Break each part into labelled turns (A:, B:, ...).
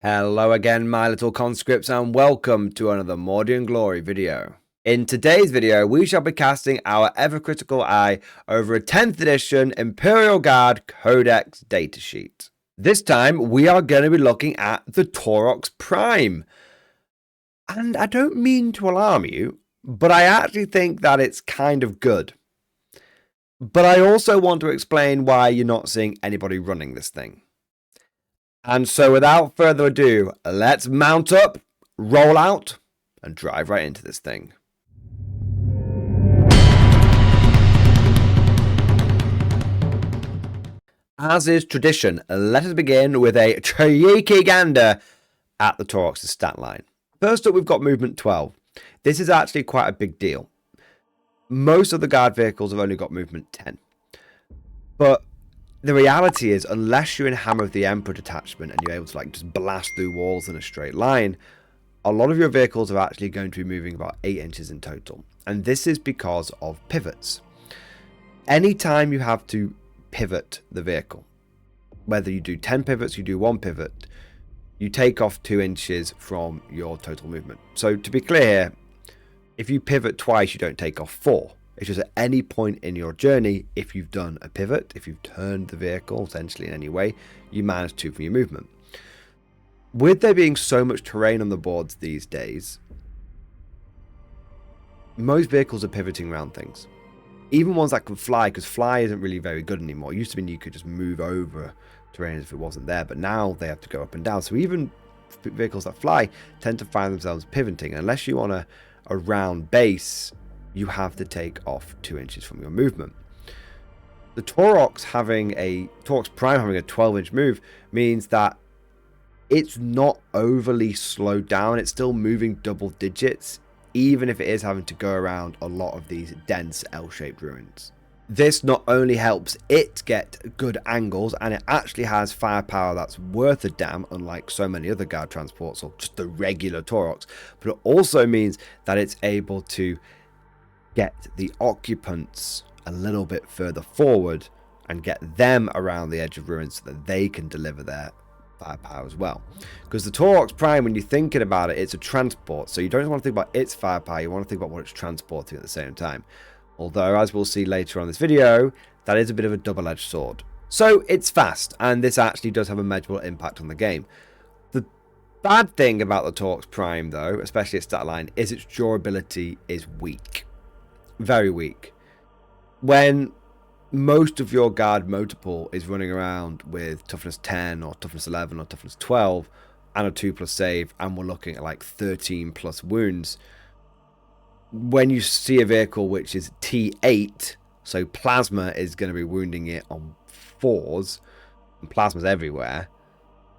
A: Hello again, my little conscripts, and welcome to another Mordian Glory video. In today's video, we shall be casting our ever-critical eye over a 10th edition Imperial Guard Codex datasheet. This time, we are going to be looking at the Taurox Prime. And I don't mean to alarm you, but I actually think that it's kind of good. But I also want to explain why you're not seeing anybody running this thing. And so without further ado, let's mount up, roll out, and drive right into this thing. As is tradition, let us begin with a cheeky gander at the Taurox's stat line. First up, we've got movement 12. This is actually quite a big deal. Most of the guard vehicles have only got movement 10. But the reality is, unless you're in Hammer of the Emperor detachment and you're able to just blast through walls in a straight line, a lot of your vehicles are actually going to be moving about 8 inches in total. And this is because of pivots. Anytime you have to pivot the vehicle, whether you do 10 pivots, you do 1 pivot, you take off 2 inches from your total movement. So to be clear, if you pivot twice, you don't take off 4. It's just at any point in your journey, if you've done a pivot, if you've turned the vehicle essentially in any way, you minus 2 from your movement. With there being so much terrain on the boards these days, most vehicles are pivoting around things. Even ones that can fly, because fly isn't really very good anymore. It used to mean you could just move over terrain if it wasn't there, but now they have to go up and down. So even vehicles that fly tend to find themselves pivoting. Unless you want a round base, you have to take off 2 inches from your movement. The Taurox Prime having a 12-inch move means that it's not overly slowed down. It's still moving double digits, even if it is having to go around a lot of these dense L-shaped ruins. This not only helps it get good angles, and it actually has firepower that's worth a damn, unlike so many other guard transports or just the regular Taurox, but it also means that it's able to get the occupants a little bit further forward and get them around the edge of ruins so that they can deliver their firepower as well. Because the Taurox Prime, when you're thinking about it, it's a transport, so you don't want to think about its firepower, you want to think about what it's transporting at the same time. Although, as we'll see later on this video, that is a bit of a double-edged sword. So it's fast, and this actually does have a measurable impact on the game. The bad thing about the Taurox Prime, though, especially its stat line, is its durability is weak. Very weak. When most of your guard motor pool is running around with toughness 10 or toughness 11 or toughness 12 and a 2+ save, and we're looking at like 13+ wounds, when you see a vehicle which is T8, so plasma is going to be wounding it on 4s, and plasma's everywhere,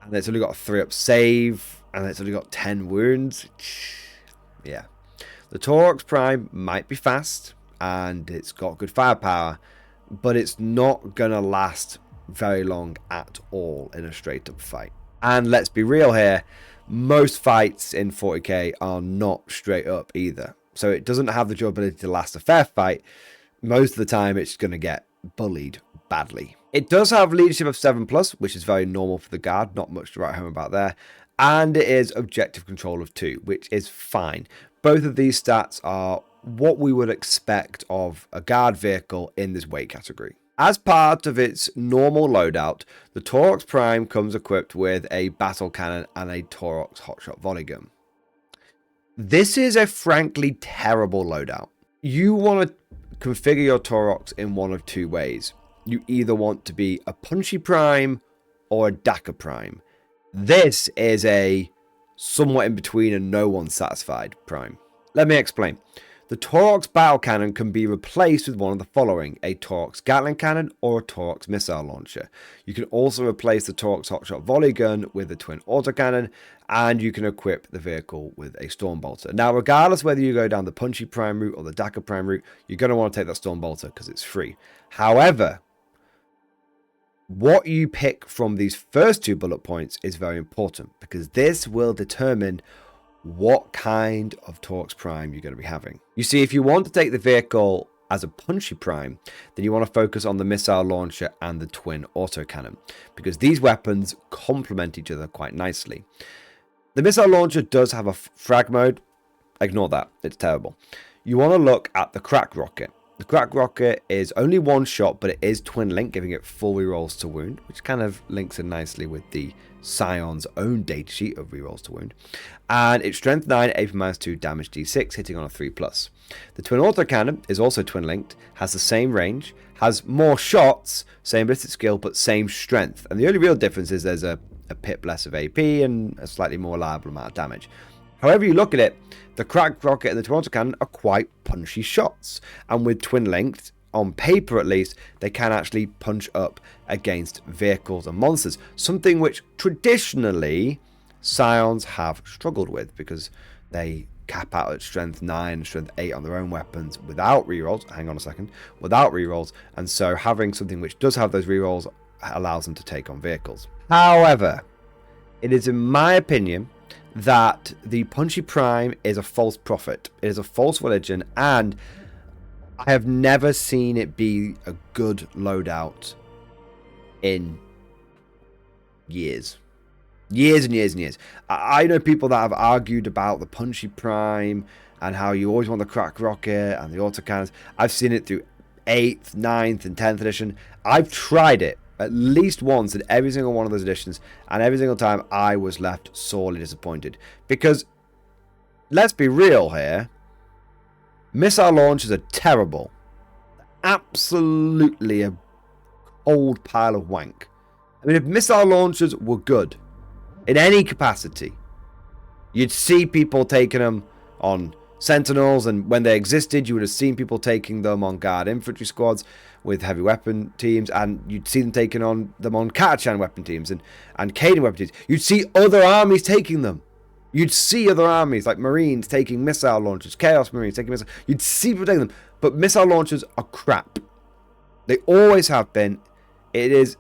A: and it's only got a 3+ save, and it's only got 10 wounds, yeah. The Taurox Prime might be fast, and it's got good firepower, but it's not going to last very long at all in a straight-up fight. And let's be real here, most fights in 40k are not straight up either. So it doesn't have the durability to last a fair fight. Most of the time, it's going to get bullied badly. It does have leadership of 7+, which is very normal for the guard, not much to write home about there. And it is objective control of 2, which is fine. Both of these stats are what we would expect of a guard vehicle in this weight category. As part of its normal loadout, the Taurox Prime comes equipped with a battle cannon and a Taurox hotshot volley gun. This is a frankly terrible loadout. You want to configure your Taurox in one of 2 ways. You either want to be a punchy Prime or a Dakka Prime. This is a somewhat in between and no one's satisfied Prime. Let me explain. The Taurox battle cannon can be replaced with one of the following: a Taurox Gatling cannon or a Taurox missile launcher. You can also replace the Taurox hotshot volley gun with a twin autocannon, and you can equip the vehicle with a storm bolter. Now, regardless whether you go down the punchy Prime route or the Dakka Prime route, you're going to want to take that storm bolter because it's free. However, what you pick from these first 2 bullet points is very important, because this will determine what kind of Taurox Prime you're going to be having. You see, if you want to take the vehicle as a punchy prime, then you want to focus on the missile launcher and the twin autocannon, because these weapons complement each other quite nicely. The missile launcher does have a frag mode. Ignore that. It's terrible. You want to look at the crack rocket. The crack rocket is only one shot, but it is twin link, giving it full rerolls to wound, which kind of links in nicely with the Scion's own datasheet of rerolls to wound. And it's strength 9, AP -2, damage D6, hitting on a 3+. The twin autocannon is also twin linked, has the same range, has more shots, same ballistic skill, but same strength. And the only real difference is there's a pip less of AP and a slightly more reliable amount of damage. However you look at it, the crack rocket and the twin autocannon are quite punchy shots. And with twin linked, on paper at least, they can actually punch up against vehicles and monsters. Something which traditionally Scions have struggled with, because they cap out at strength 9 and strength 8 on their own weapons without rerolls. Hang on a second. Without rerolls. And so having something which does have those rerolls allows them to take on vehicles. However, it is in my opinion that the punchy prime is a false prophet. It is a false religion, and I have never seen it be a good loadout in years. Years and years and years. I know people that have argued about the punchy prime and how you always want the crack rocket and the autocannons. I've seen it through 8th, 9th and 10th edition. I've tried it at least once in every single one of those editions, and every single time I was left sorely disappointed. Because, let's be real here, missile launchers are terrible. Absolutely a cold pile of wank. I mean, if missile launchers were good, in any capacity, you'd see people taking them on Sentinels, and when they existed, you would have seen people taking them on guard infantry squads with heavy weapon teams, and you'd see them taking on them on Katachan weapon teams and Caden weapon teams. You'd see other armies taking them. You'd see other armies like Marines taking missile launchers, Chaos Marines taking missiles. You'd see people taking them, but missile launchers are crap. They always have been. It is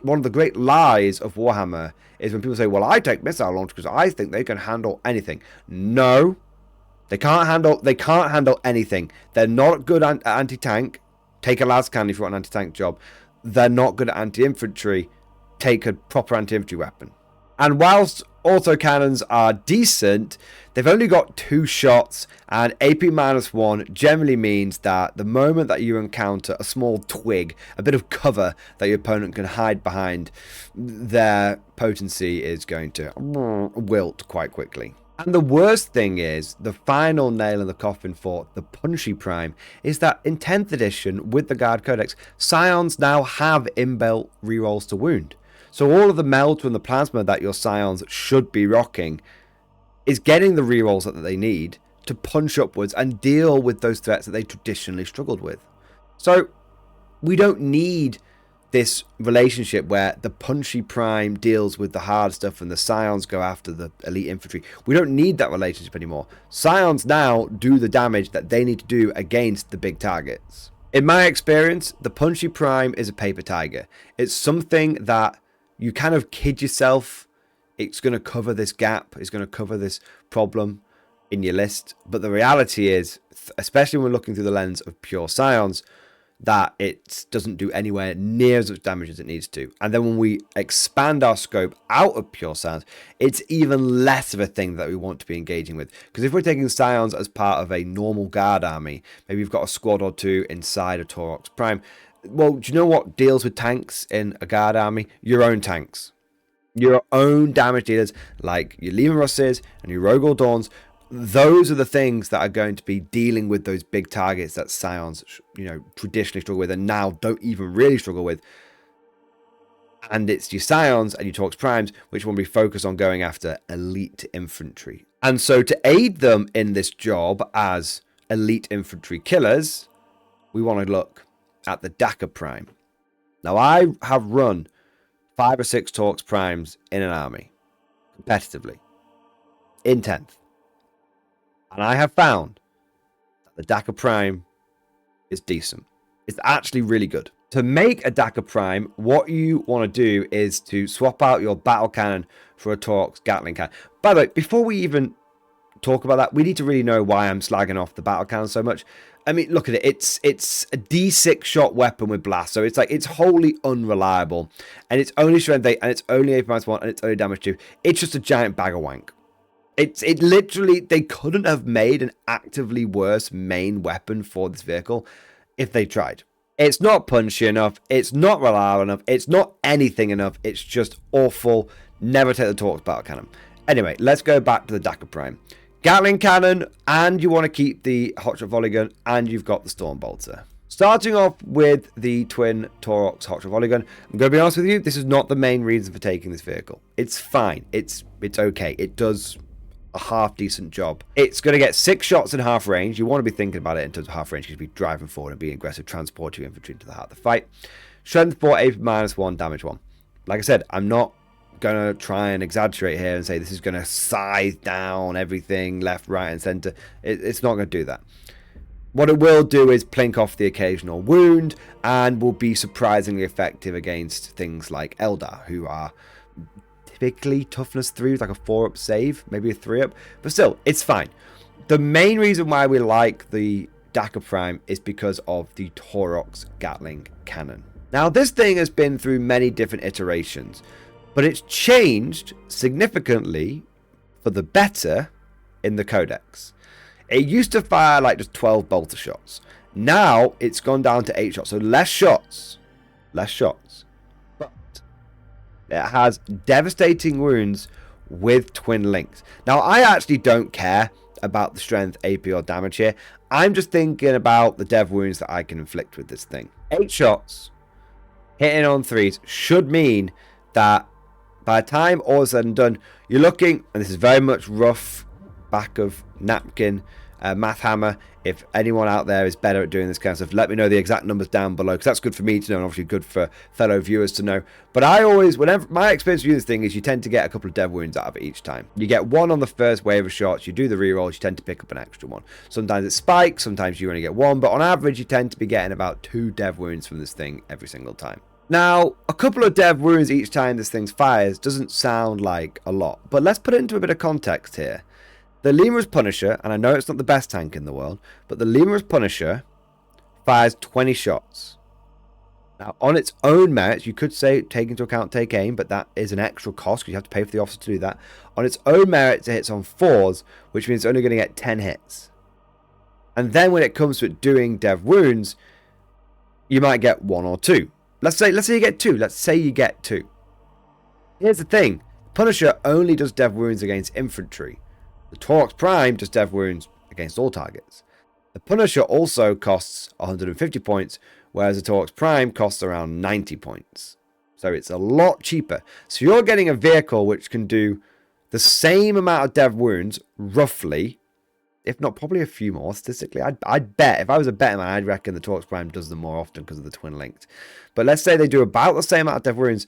A: one of the great lies of Warhammer is when people say, "Well, I take missile launchers because I think they can handle anything." No. They can't handle anything. They're not good at anti-tank. Take a las cannon if you want an anti-tank job. They're not good at anti-infantry. Take a proper anti-infantry weapon. And whilst autocannons are decent, they've only got 2 shots, and AP -1 generally means that the moment that you encounter a small twig, a bit of cover that your opponent can hide behind, their potency is going to wilt quite quickly. And the worst thing is, the final nail in the coffin for the punchy prime is that in 10th edition, with the Guard Codex, Scions now have inbuilt rerolls to wound. So all of the melt and the plasma that your Scions should be rocking is getting the rerolls that they need to punch upwards and deal with those threats that they traditionally struggled with. So we don't need this relationship where the punchy prime deals with the hard stuff and the Scions go after the elite infantry. We don't need that relationship anymore. Scions now do the damage that they need to do against the big targets. In my experience, the punchy prime is a paper tiger. It's something that you kind of kid yourself it's going to cover this gap, it's going to cover this problem in your list. But the reality is, especially when we're looking through the lens of pure Scions, that it doesn't do anywhere near as much damage as it needs to. And then when we expand our scope out of pure Scions, it's even less of a thing that we want to be engaging with. Because if we're taking Scions as part of a normal guard army, maybe you've got a squad or 2 inside a Taurox Prime. Well, do you know what deals with tanks in a guard army? Your own tanks. Your own damage dealers, like your Leman Russes and your Rogal Dawns. Those are the things that are going to be dealing with those big targets that Scions, traditionally struggle with and now don't even really struggle with. And it's your Scions and your Taurox Primes which will be focused on going after elite infantry. And so to aid them in this job as elite infantry killers, we want to look at the Dakka Prime. Now, I have run 5 or 6 Taurox Primes in an army, competitively, in 10th. And I have found that the Dakka Prime is decent. It's actually really good. To make a Dakka Prime, what you want to do is to swap out your battle cannon for a Taurox Gatling cannon. By the way, before we even talk about that. We need to really know why I'm slagging off the battle cannon so much. I mean, look at it. It's a D6 shot weapon with blast, so it's like it's wholly unreliable, and it's only strength 8, and it's only AP-1, and it's only damage 2. It's just a giant bag of wank. It literally, they couldn't have made an actively worse main weapon for this vehicle if they tried. It's not punchy enough. It's not reliable enough. It's not anything enough. It's just awful. Never take the Taurox battle cannon. Anyway, let's go back to the Dakar Prime. Gatling cannon, and you want to keep the hotshot volley gun, and you've got the storm bolter. Starting off with the twin Taurox hotshot volley gun, I'm going to be honest with you, this is not the main reason for taking this vehicle. It's fine. It's okay. It does a half decent job. It's going to get 6 shots in half range. You want to be thinking about it in terms of half range, because you'll be driving forward and being aggressive, transport your infantry into the heart of the fight. Strength 4, AP -1, damage 1. Like I said, I'm not going to try and exaggerate here and say this is going to scythe down everything left, right, and center. It's not going to do that. What it will do is plink off the occasional wound, and will be surprisingly effective against things like Eldar, who are typically toughness 3 with like a 4-up save, maybe a 3-up, but still, it's fine. The main reason why we like the Dakar Prime is because of the Taurox Gatling cannon. Now, this thing has been through many different iterations, but it's changed significantly for the better in the codex. It used to fire like just 12 bolter shots. Now it's gone down to 8 shots, so less shots. Less shots. But it has devastating wounds with twin links. Now, I actually don't care about the strength, AP, or damage here. I'm just thinking about the dev wounds that I can inflict with this thing. 8 shots hitting on 3s should mean that by the time all is said and done, you're looking, and this is very much rough back of napkin math hammer. If anyone out there is better at doing this kind of stuff, let me know the exact numbers down below, because that's good for me to know, and obviously good for fellow viewers to know. But I always, whenever my experience with this thing is, you tend to get a couple of dev wounds out of it each time. You get 1 on the first wave of shots, you do the rerolls, you tend to pick up an extra 1. Sometimes it spikes, sometimes you only get 1, but on average you tend to be getting about 2 dev wounds from this thing every single time. Now, a couple of dev wounds each time this thing fires doesn't sound like a lot, but let's put it into a bit of context here. The Lemur's Punisher, and I know it's not the best tank in the world, but the Lemur's Punisher fires 20 shots. Now, on its own merits, you could say take into account take aim, but that is an extra cost because you have to pay for the officer to do that. On its own merits, it hits on 4s, which means it's only going to get 10 hits. And then when it comes to it doing dev wounds, you might get 1 or 2. Let's say you get 2. Let's say you get 2. Here's the thing. Punisher only does dev wounds against infantry. The Taurox Prime does dev wounds against all targets. The Punisher also costs 150 points, whereas the Taurox Prime costs around 90 points. So it's a lot cheaper. So you're getting a vehicle which can do the same amount of dev wounds, roughly, if not probably a few more statistically. I'd bet, if I was a betting man, I'd reckon the Taurox Prime does them more often because of the twin linked. But let's say they do about the same amount of dev wounds,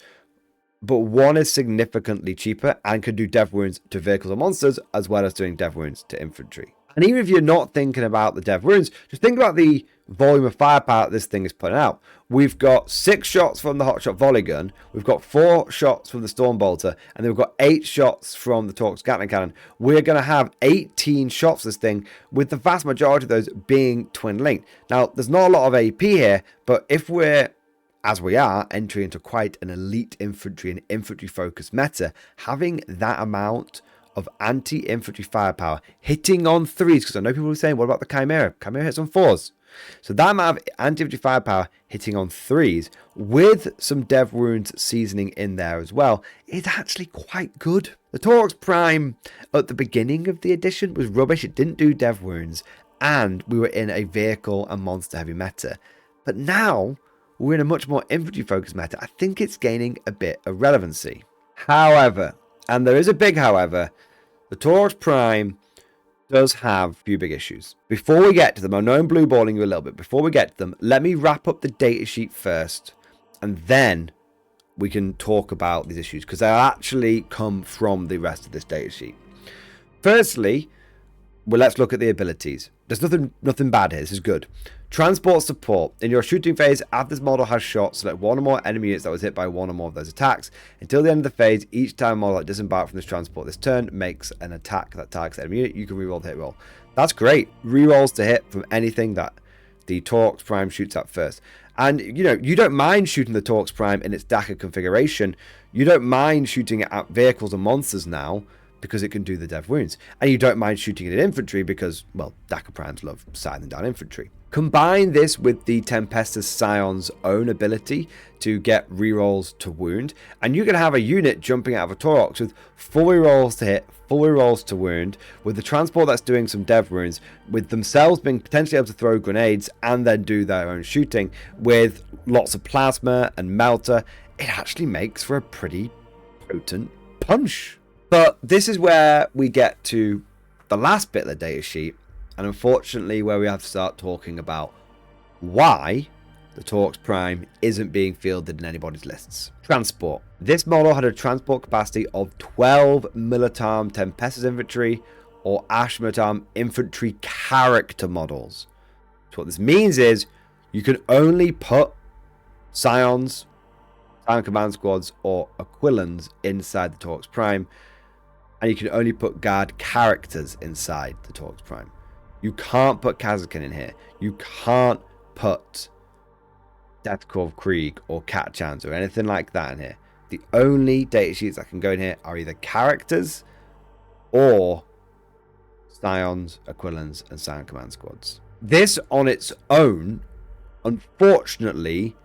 A: but one is significantly cheaper and can do dev wounds to vehicles or monsters, as well as doing dev wounds to infantry. And even if you're not thinking about the dev wounds, just think about the volume of firepower this thing is putting out. We've got 6 shots from the hotshot volley gun, we've got 4 shots from the storm bolter, and then we've got 8 shots from the Taurox Gatling cannon. We're going to have 18 shots this thing, with the vast majority of those being twin linked. Now, there's not a lot of AP here, but if we're, as we are, entering into quite an elite infantry and infantry focused meta, having that amount of anti-infantry firepower hitting on 3s, because I know people are saying, what about the Chimera? Chimera hits on 4s. So that amount of anti-infantry firepower hitting on 3s with some dev wounds seasoning in there as well is actually quite good. The Taurox Prime at the beginning of the edition was rubbish. It didn't do dev wounds, and we were in a vehicle and monster heavy meta. But now we're in a much more infantry focused meta. I think it's gaining a bit of relevancy. However, and there is a big however, the Taurox Prime does have a few big issues. Before we get to them, I know I'm blue balling you a little bit. Before we get to them, let me wrap up the datasheet first, and then we can talk about these issues, because they actually come from the rest of this datasheet. Firstly, well, let's look at the abilities. There's nothing bad here. This is good. Transport support. In your shooting phase, after this model has shot, select one or more enemy units that was hit by one or more of those attacks. Until the end of the phase, each time a model that disembarked from this transport this turn makes an attack that targets enemy unit, you can reroll the hit roll. That's great. Rerolls to hit from anything that the Taurox Prime shoots at first. And, you know, you don't mind shooting the Taurox Prime in its DACA configuration. You don't mind shooting it at vehicles and monsters now, because it can do the dev wounds. And you don't mind shooting it at infantry because, well, DACA primes love scything down infantry. Combine this with the Tempestus Scion's own ability to get rerolls to wound, and you can have a unit jumping out of a Taurox with full rerolls to hit, full rerolls to wound, with the transport that's doing some dev wounds, with themselves being potentially able to throw grenades and then do their own shooting, with lots of plasma and melter. It actually makes for a pretty potent punch. But this is where we get to the last bit of the data sheet, and unfortunately where we have to start talking about why the Taurox Prime isn't being fielded in anybody's lists. Transport. This model had a transport capacity of 12 Militarum Tempestus infantry or Astra Militarum infantry character models. So what this means is you can only put Scions, Scion Command Squads, or Aquilans inside the Taurox Prime, and you can only put guard characters inside the Taurox Prime. You can't put Kazakin in here. You can't put Deathcore of Krieg or Katchans or anything like that in here. The only data sheets that can go in here are either characters or Scions, Aquilans, and Scion Command Squads. This on its own, unfortunately,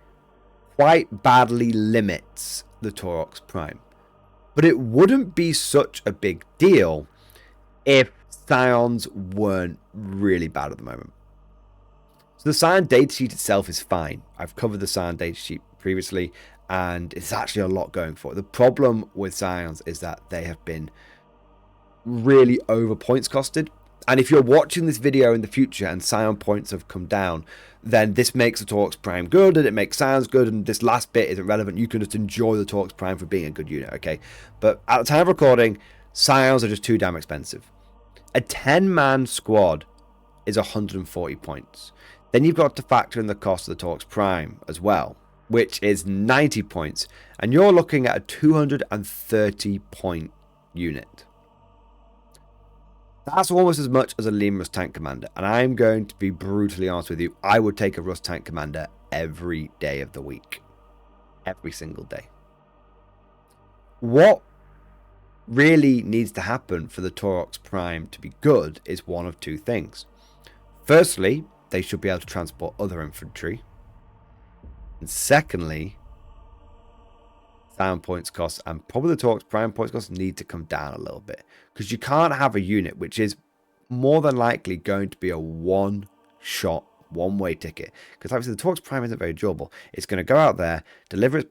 A: quite badly limits the Taurox Prime. But it wouldn't be such a big deal if Scions weren't really bad at the moment. So the Scion datasheet itself is fine. I've covered the Scion datasheet previously, and it's actually a lot going for it. The problem with Scions is that they have been really over points costed. And if you're watching this video in the future and Scion points have come down, then this makes the Taurox Prime good, and it makes Scions good, and this last bit isn't relevant. You can just enjoy the Taurox Prime for being a good unit, okay? But at the time of recording, Scions are just too damn expensive. A 10-man squad is 140 points. Then you've got to factor in the cost of the Taurox Prime as well, which is 90 points. And you're looking at a 230 point unit. That's almost as much as a lean Rust tank commander. And I'm going to be brutally honest with you. I would take a Rust tank commander every day of the week. Every single day. What really needs to happen for the Taurox Prime to be good is one of two things. Firstly, they should be able to transport other infantry. And secondly, Scion points costs and probably the Taurox Prime points costs need to come down a little bit. Because you can't have a unit which is more than likely going to be a one-shot, one-way ticket. Because obviously the Taurox Prime isn't very durable. It's going to go out there, deliver its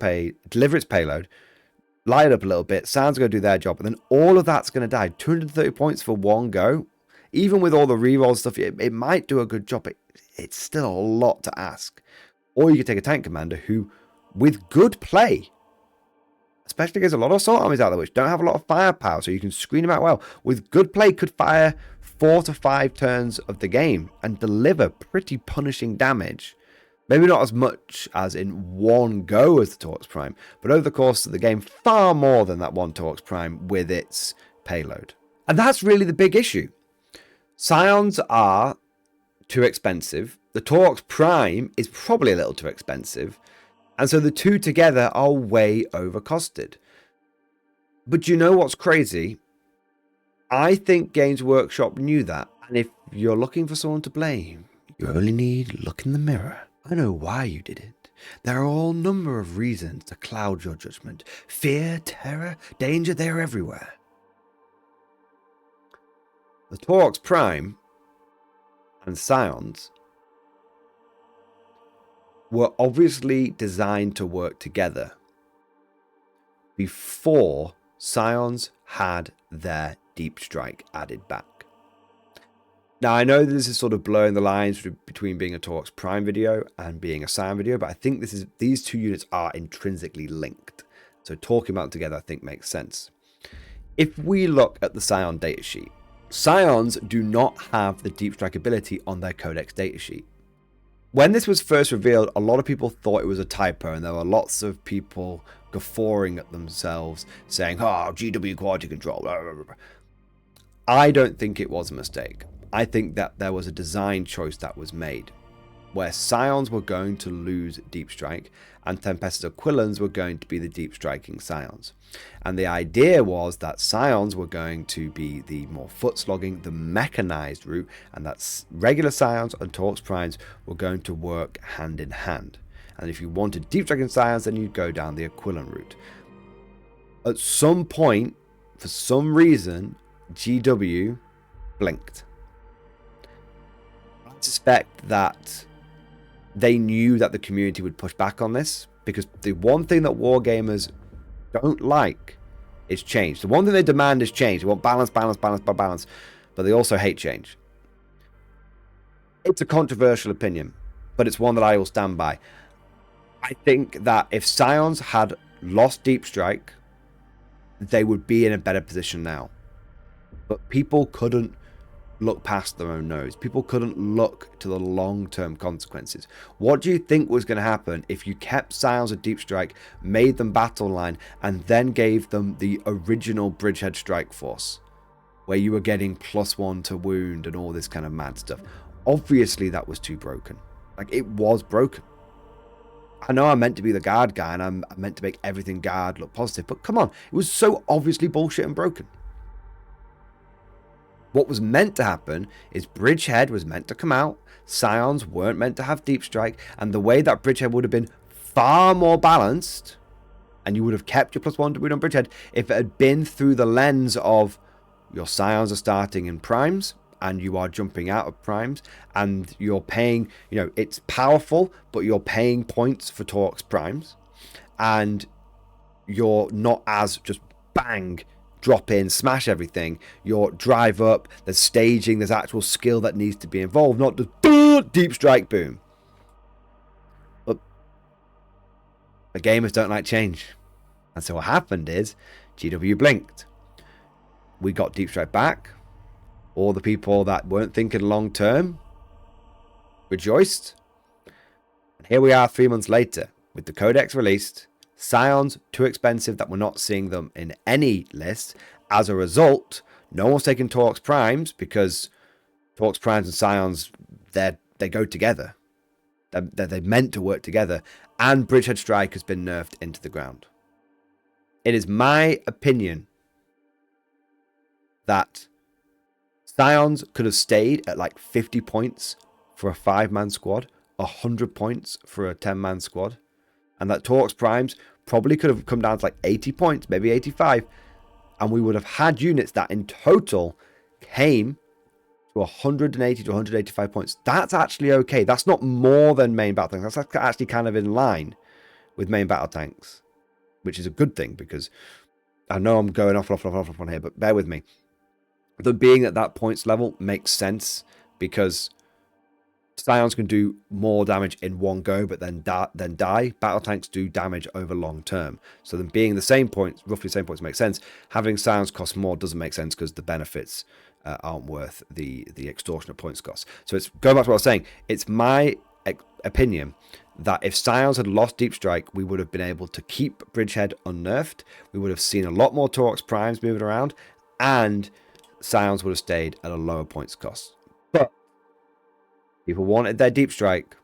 A: payload, light it up a little bit, Scion's going to do their job, and then all of that's going to die. 230 points for one go. Even with all the reroll stuff, it might do a good job, but it's still a lot to ask. Or you could take a tank commander who, with good play, especially against a lot of assault armies out there which don't have a lot of firepower, so you can screen them out well, with good play could fire 4 to 5 turns of the game and deliver pretty punishing damage. Maybe not as much as in one go as the Taurox Prime, but over the course of the game, far more than that one Taurox Prime with its payload. And that's really the big issue. Scions are too expensive. The Taurox Prime is probably a little too expensive. And so the two together are way overcosted. But you know what's crazy? I think Games Workshop knew that. And if you're looking for someone to blame, you only need to look in the mirror. I know why you did it. There are all number of reasons to cloud your judgment. Fear, terror, danger, they're everywhere. The Taurox Prime and Scions were obviously designed to work together before Scions had their deep strike added back. Now, I know this is sort of blurring the lines between being a Taurox Prime video and being a Scion video, but I think these two units are intrinsically linked. So talking about them together, I think, makes sense. If we look at the Scion datasheet, Scions do not have the deep strike ability on their codex datasheet. When this was first revealed, a lot of people thought it was a typo, and there were lots of people guffawing at themselves, saying, oh, GW quality control. I don't think it was a mistake. I think that there was a design choice that was made, where Scions were going to lose deep strike, and Tempestus Aquilans were going to be the deep striking Scions. And the idea was that Scions were going to be the more foot slogging, the mechanized route, and that regular Scions and Taurox Primes were going to work hand in hand. And if you wanted deep striking Scions, then you'd go down the Aquilan route. At some point, for some reason, GW blinked. I suspect that they knew that the community would push back on this, because the one thing that wargamers don't like is change. The one thing they demand is change. They want balance, balance, balance, balance, but they also hate change. It's a controversial opinion, but it's one that I will stand by. I think that if Scions had lost deep strike, they would be in a better position now. But people couldn't look past their own nose. People couldn't look to the long-term consequences. What do you think was going to happen if you kept Scions at deep strike, made them battle line, and then gave them the original bridgehead strike force, where you were getting +1 to wound and all this kind of mad stuff? Obviously that was too broken. Like, it was broken. I know I'm meant to be the guard guy, and I'm meant to make everything guard look positive, but come on, it was so obviously bullshit and broken. What was meant to happen is Bridgehead was meant to come out, Scions weren't meant to have deep strike, and the way that Bridgehead would have been far more balanced, and you would have kept your +1 to wound on Bridgehead if it had been through the lens of your Scions are starting in primes, and you are jumping out of primes, and you're paying, you know, it's powerful, but you're paying points for Taurox primes, and you're not as just bang, drop in, smash everything. You're drive up, there's staging, there's actual skill that needs to be involved, not just deep strike, boom. But the gamers don't like change. And so what happened is GW blinked. We got deep strike back. All the people that weren't thinking long term rejoiced. And here we are 3 months later with the codex released. Scions too expensive that we're not seeing them in any list. As a result, no one's taking Taurox Primes, because Taurox Primes and Scions, they go together. They're meant to work together. And Bridgehead Strike has been nerfed into the ground. It is my opinion that Scions could have stayed at like 50 points for a 5-man squad, 100 points for a 10-man squad, and that Taurox Primes probably could have come down to like 80 points, maybe 85, and we would have had units that in total came to 180 to 185 points. That's actually okay. That's not more than main battle tanks. That's actually kind of in line with main battle tanks, which is a good thing, because I know I'm going off on here, but bear with me. The being at that points level makes sense, because Scions can do more damage in one go, but then die. Battle tanks do damage over long term. So them being the same points, roughly the same points, makes sense. Having Scions cost more doesn't make sense, because the benefits aren't worth the extortionate points cost. So it's going back to what I was saying. It's my opinion that if Scions had lost deep strike, we would have been able to keep Bridgehead unnerfed. We would have seen a lot more Taurox Primes moving around, and Scions would have stayed at a lower points cost. But people wanted their deep strike.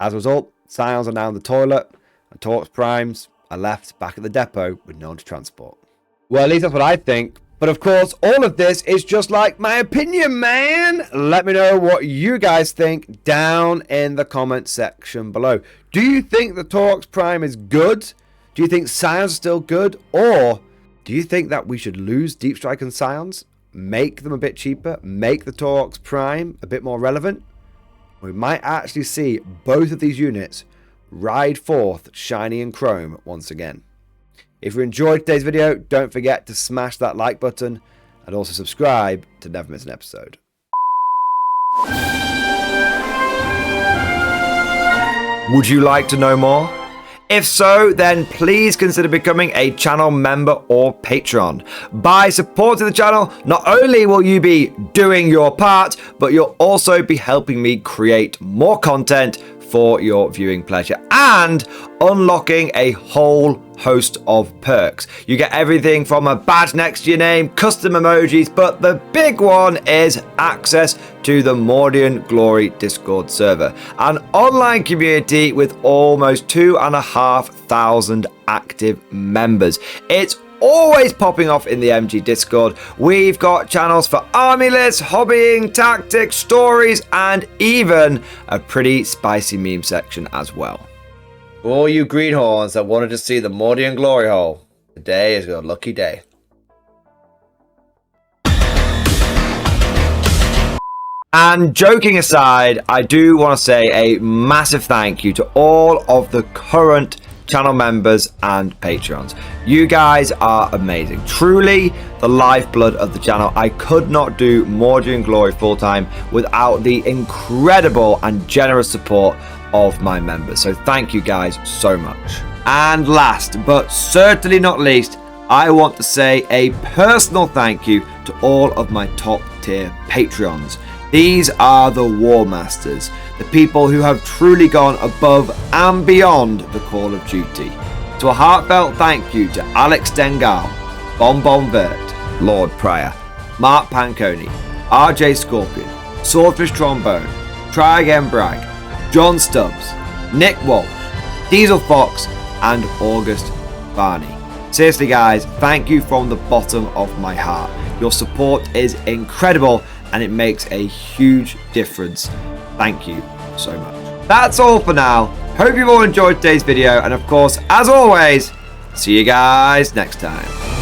A: As a result, Scions are now in the toilet, and Taurox Primes are left back at the depot with no one to transport. Well, at least that's what I think. But of course, all of this is just like my opinion, man. Let me know what you guys think down in the comment section below. Do you think the Taurox Prime is good? Do you think Scions are still good? Or do you think that we should lose deep strike and Scions, make them a bit cheaper, make the Taurox Prime a bit more relevant? We might actually see both of these units ride forth shiny and chrome once again. If you enjoyed today's video, don't forget to smash that like button, and also subscribe to never miss an episode. Would you like to know more? If so, then please consider becoming a channel member or patron. By supporting the channel, not only will you be doing your part, but you'll also be helping me create more content for your viewing pleasure and unlocking a whole host of perks. You get everything from a badge next to your name, custom emojis, but the big one is access to the Mordian Glory Discord server, an online community with almost 2,500 active members. It's always popping off in the MG Discord. We've got channels for army lists, hobbying, tactics, stories, and even a pretty spicy meme section as well. For all you greenhorns that wanted to see the Mordian glory hole, today is your lucky day. And joking aside, I do want to say a massive thank you to all of the current channel members and patrons. You guys are amazing, truly the lifeblood of the channel. I could not do Mordian Glory full-time without the incredible and generous support of my members, so thank you guys so much. And last but certainly not least, I want to say a personal thank you to all of my top tier Patreons. These are the War Masters, the people who have truly gone above and beyond the call of duty. So a heartfelt thank you to Alex Dengal, Bonbon Vert, Lord Pryor, Mark Panconi, RJ Scorpion, Swordfish Trombone, Try Again Bragg, John Stubbs, Nick Walsh, Diesel Fox, and August Barney. Seriously guys, thank you from the bottom of my heart. Your support is incredible and it makes a huge difference. Thank you so much. That's all for now. Hope you've all enjoyed today's video, and of course, as always, see you guys next time.